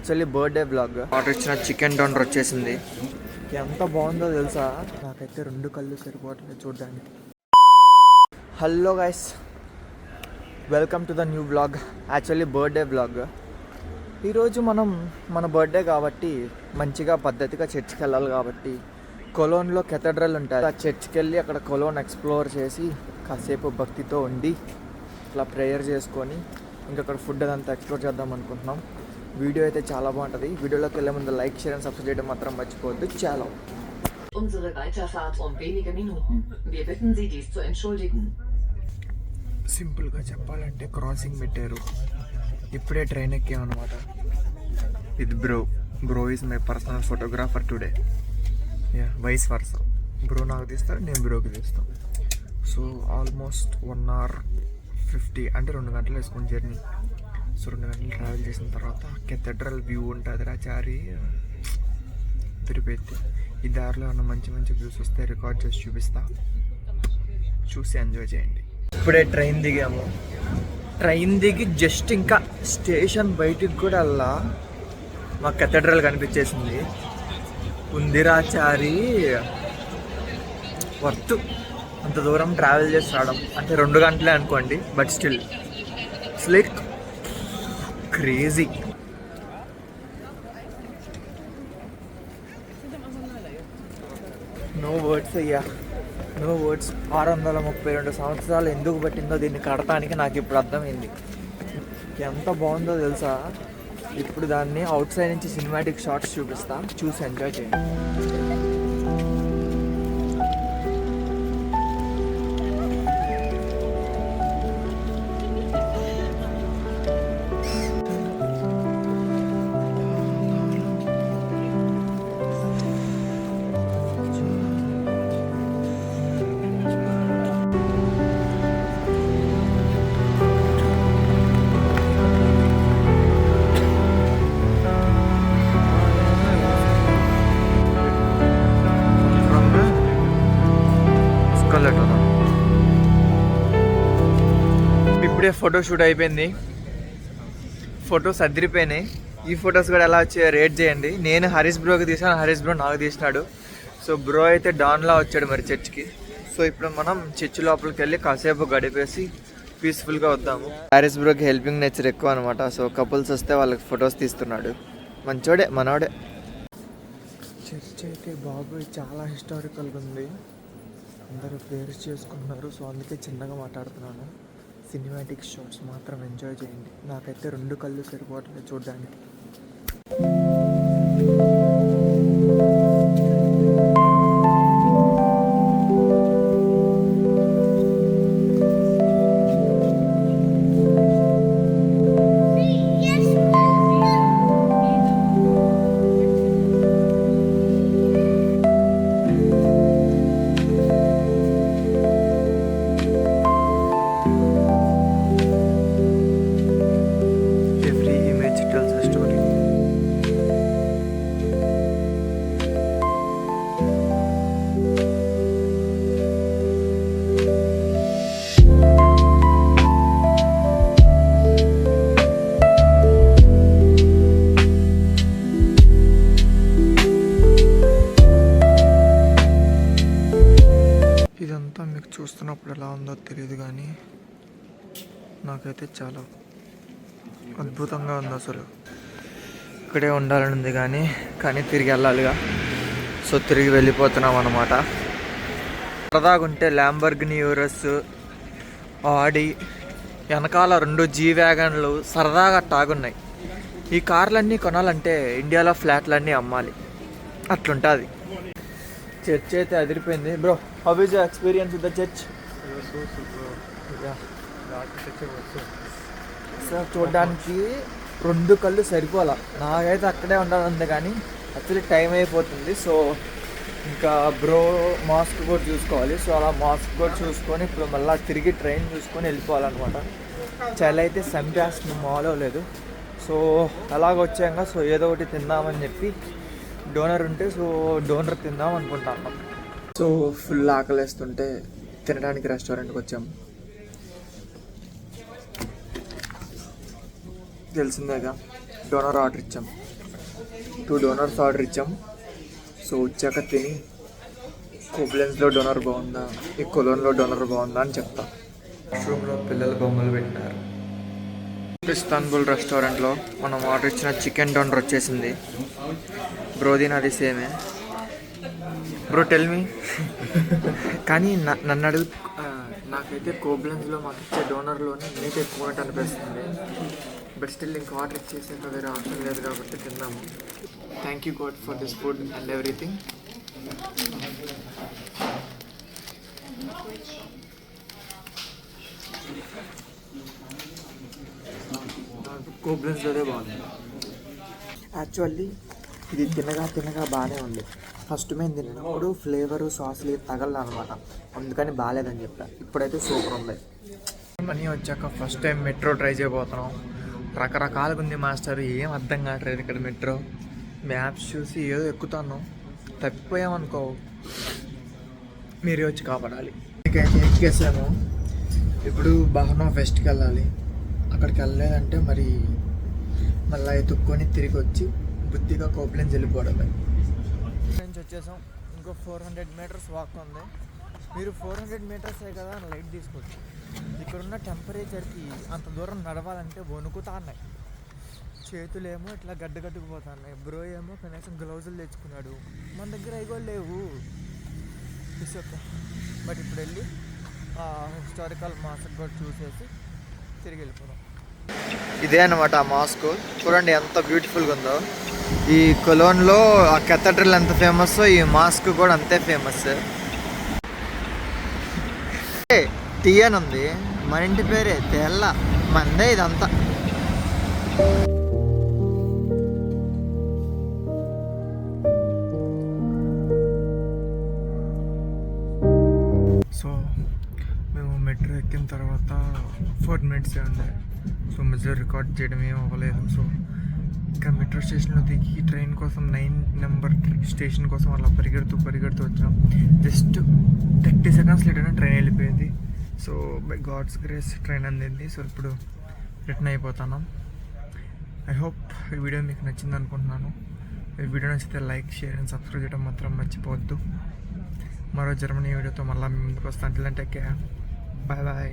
Actually birthday blog. Order ఇచ్చిన chicken donor వచ్చేసింది. ఎంత బాగుందో తెలుసా, నాకైతే 2 కళ్ళు సరిపోవట్లేదు చూడడానికి. Hello guys, welcome to the new blog. Actually birthday blog. ఈరోజు మనం మన బర్త్డే కాబట్టి మంచిగా పద్ధతిగా చర్చ్కి వెళ్ళాలి కాబట్టి కొలోన్లో కెథడ్రల్ ఉంటుంది. ఆ చర్చ్కి వెళ్ళి అక్కడ కొలోన్ ఎక్స్ప్లోర్ చేసి కాసేపు భక్తితో ఉండి అట్లా ప్రేయర్ చేసుకొని ఇంకా అక్కడ ఫుడ్ అదంతా ఎక్స్ప్లోర్ చేద్దాం అనుకుంటున్నాం. వీడియో అయితే చాలా బాగుంటుంది. వీడియోలోకి వెళ్ళే ముందు లైక్, షేర్ అండ్ సబ్స్క్రైబ్ చేయడం మాత్రం మర్చిపోవద్దు. చాలా Unsere Weiterfahrt wenige Minuten. Wir bitten Sie, dies zu entschuldigen. సింపుల్గా చెప్పాలంటే క్రాసింగ్ పెట్టారు. ఇప్పుడే ట్రైన్ ఎక్కామన్నమాట. ఇది bro is my personal photographer today. Vice versa. Bro నాకు తీస్తారు, నేను బ్రోకి తీస్తాను. సో ఆల్మోస్ట్ 1 hour 50 అంటే 2 గంటలు వేసుకుని జర్నీ. సో 2 గంటలు ట్రావెల్ చేసిన తర్వాత కెథడ్రల్ వ్యూ ఉంటుంది రాచారి తిరుపతి. ఈ దారిలో ఉన్న మంచి మంచి వ్యూస్ వస్తే రికార్డ్ చేసి చూపిస్తా, చూసి ఎంజాయ్ చేయండి. ఇప్పుడే ట్రైన్ దిగాము. ట్రైన్ దిగి జస్ట్ ఇంకా స్టేషన్ బయటికి కూడా అలా మా కెథడ్రల్ కనిపించేసింది. ఉందిరాచారి వర్త్ అంత దూరం ట్రావెల్ చేసి రావడం. అంటే 2 గంటలే అనుకోండి, but still slick crazy. No words అయ్యా, నో వర్డ్స్. 632 సంవత్సరాలు ఎందుకు పట్టిందో దీన్ని కడటానికి నాకు ఇప్పుడు అర్థమైంది. ఎంత బాగుందో తెలుసా. ఇప్పుడు దాన్ని అవుట్ సైడ్ నుంచి సినిమాటిక్ షాట్స్ చూపిస్తా, చూసి ఎంజాయ్ చేయండి. ఇప్పుడే ఫోటో షూట్ అయిపోయింది. ఫొటోస్ అదిరిపోయినాయి. ఈ ఫొటోస్ కూడా ఎలా వచ్చాయో రేట్ చేయండి. నేను హరీష్ బ్రోకి తీసాను, హరీష్ బ్రో నాకు తీసినాడు. సో బ్రో అయితే డాన్లా వచ్చాడు మరి చర్చ్కి. సో ఇప్పుడు మనం చర్చ్ లోపలికి వెళ్ళి కాసేపు గడిపేసి పీస్ఫుల్గా వద్దాము. హరీష్ బ్రోకి హెల్పింగ్ నేచర్ ఎక్కువ అనమాట. సో కపుల్స్ వస్తే వాళ్ళకి ఫొటోస్ తీస్తున్నాడు. మంచోడే, మనోడే. చర్చ్ అయితే బాబు చాలా హిస్టారికల్గా ఉంది. అందరూ ప్రేయర్స్ చేసుకుంటున్నారు. సో అందుకే చిన్నగా మాట్లాడుతున్నాను. సినిమాటిక్ షాట్స్ మాత్రం ఎంజాయ్ చేయండి. నాకైతే 2 కళ్ళు సరిపోవట్లేదు చూడడానికి. ఇదంతా మీకు చూస్తున్నప్పుడు ఎలా ఉందో తెలియదు కానీ నాకైతే చాలా అద్భుతంగా ఉంది. అసలు ఇక్కడే ఉండాలని ఉంది కానీ తిరిగి వెళ్ళాలిగా. సో తిరిగి వెళ్ళిపోతున్నాం అన్నమాట. సరదాగా ఉంటే ల్యాంబోర్గిని యూరస్, ఆడి, వెనకాల 2 జీ వ్యాగన్లు సరదాగా తాగున్నాయి. ఈ కార్లన్నీ కొనాలంటే ఇండియాలో ఫ్లాట్లన్నీ అమ్మాలి, అట్లుంటుంది. చర్చ్ అయితే అదిరిపోయింది. Bro, how is your experience with the church? Sir చూడడానికి 2 కళ్ళు సరిపోలా. నాకైతే అక్కడే ఉండాలంది కానీ యాక్చువల్లీ టైం అయిపోతుంది. సో ఇంకా బ్రో మాస్క్ కూడా చూసుకోవాలి. సో అలా మాస్క్ కూడా చూసుకొని ఇప్పుడు మళ్ళీ తిరిగి ట్రైన్ చూసుకొని వెళ్ళిపోవాలన్నమాట. చలి అయితే సంపేస్తుంది, మాలో లేదు. సో అలాగ వచ్చాక సో ఏదో ఒకటి తిందామని చెప్పి డోనర్ ఉంటే సో డోనర్ తిందాం అనుకుంటాను. సో ఫుల్ ఆకలేస్తుంటే తినడానికి రెస్టారెంట్కి వచ్చాము. తెలిసిందేగా డోనర్ ఆర్డర్ ఇచ్చాం. 2 డోనర్స్ ఆర్డర్ ఇచ్చాం. సో వచ్చాక తిని కోబ్లెన్స్లో డోనర్ బాగుందా, ఈ కొలోన్లో డోనర్ బాగుందా అని చెప్తా. రూమ్లో పిల్లల బొమ్మలు పెట్టినారు. ఇస్తాన్బుల్ రెస్టారెంట్లో మనం ఆర్డర్ ఇచ్చిన చికెన్ డోనర్ వచ్చేసింది. బ్రోదీన్ అది సేమే. Bro tell me. కానీ నన్ను అడుగు, నాకైతే కోబ్లెన్స్లో మాకు ఇచ్చే డోనర్లోనే మీట్ ఎక్కువ అనిపిస్తుంది. బట్ స్టిల్ ఇంకా ఆర్డర్ ఇచ్చేసాక వేరే ఆప్షన్ లేదు కాబట్టి తిన్నాము. Thank you God for this food and everything. కోబ్లెన్స్లోనే బాగుంది. యాక్చువల్లీ ఇది తినగా బాగానే ఉంది. ఫస్ట్ మేము తిన్నప్పుడు ఫ్లేవరు సాస్లు తగలనమాట, అందుకని బాగాలేదని చెప్పా. ఇప్పుడైతే సూపర్ ఉంది. మనీ వచ్చాక ఫస్ట్ టైం మెట్రో ట్రై చేయబోతున్నాం. రకరకాలుగా ఉంది మాస్టర్, ఏం అర్థం కావట్లేదు ఇక్కడ మెట్రో. మ్యాప్స్ చూసి ఏదో ఎక్కుతాను, తప్పిపోయామనుకో మీరే వచ్చి కాపాడాలి. ఇకైతే ఎక్కేసాము. ఇప్పుడు బహనా ఫెస్ట్కి వెళ్ళాలి. అక్కడికి వెళ్ళలేదంటే మరి మళ్ళీ ఎత్తుక్కొని తిరిగి వచ్చి బుద్ధిగా కోబ్లెన్స్ వెళ్ళిపోవడమే. నుంచి వచ్చేసాం. ఇంకో 400 మీటర్స్ వాక్ ఉంది. మీరు 400 మీటర్సే కదా అని లైట్ తీసుకోవచ్చు. ఇక్కడున్న టెంపరేచర్కి అంత దూరం నడవాలంటే వణుకుతా ఉన్నాయి. చేతులేమో ఇట్లా గడ్డగట్టుకుపోతున్నాయి. బ్రో ఏమో కనీసం గ్లౌజులు తెచ్చుకున్నాడు, మన దగ్గర అవి కూడా లేవు. It's okay. బట్ ఇప్పుడు వెళ్ళి హిస్టారికల్ మాస్క్ కూడా చూసేసి తిరిగి వెళ్ళిపోదాం. ఇదే అనమాట ఆ మాస్క్. చూడండి ఎంత బ్యూటిఫుల్గా ఉందో. ఈ కొలోన్లో ఆ కెథడ్రల్ ఎంత ఫేమస్, ఈ మాస్క్ కూడా అంతే ఫేమస్. టీ అని ఉంది, మన ఇంటి పేరే తెల్ల, మందే ఇదంతా. సో మేము మెట్రో ఎక్కిన తర్వాత 4 మినిట్స్ ఉంది. సో మెజర్ రికార్డ్ చేయడం ఏం అవ్వలేదు. సో ఇంకా మెట్రో స్టేషన్లో దిగి ట్రైన్ కోసం 9 నెంబర్ స్టేషన్ కోసం అలా పరిగెడుతూ వచ్చాం. జస్ట్ 30 సెకండ్స్ లేటైనా ట్రైన్ వెళ్ళిపోయింది. So by God's grace train అందింది. సో ఇప్పుడు రిటర్న్ అయిపోతాను. ఐ హోప్ ఈ వీడియో మీకు నచ్చింది అనుకుంటున్నాను. ఈ వీడియో నచ్చితే లైక్, షేర్ అండ్ సబ్స్క్రైబ్ చేయడం మాత్రం మర్చిపోవద్దు. మరో జర్మనీ వీడియోతో మళ్ళీ ముందుకు వస్తాను. అంటే బాయ్ బాయ్.